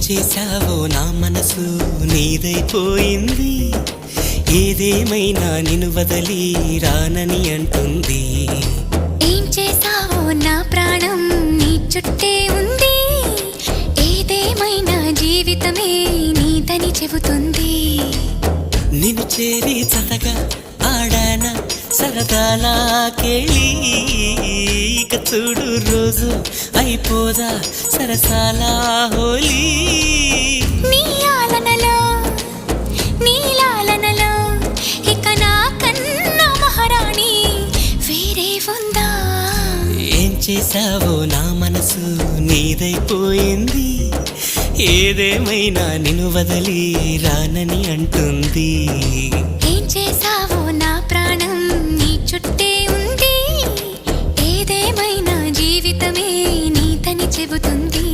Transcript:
చేశావో నా మనసు నీదైపోయింది, ఏదేమైనా నిన్ను వదలి రానని అంటుంది. ఏం చేశావో నా ప్రాణం నీ చుట్టే ఉంది, ఏదేమైనా జీవితమే నీదని చెబుతుంది. నిన్ను చేరి చతగా ఆడాన సరదాలా కేళి, ఇక చూడు రోజు అయిపోదా సరసాల హోలీ. నీ ఆలనలో నీ లాలనలో ఇక నా కన్నా మహారాణి వేరే ఉందా? ఏం చేశావో నా మనసు నీదైపోయింది, ఏదేమైనా నిన్ను వదలి రానని అంటుంది. ఏం చేశావో నా ప్రాణం నీ చుట్టే ఉంది, ఏదేమైనా జీవితమే నీదని చెబుతుంది.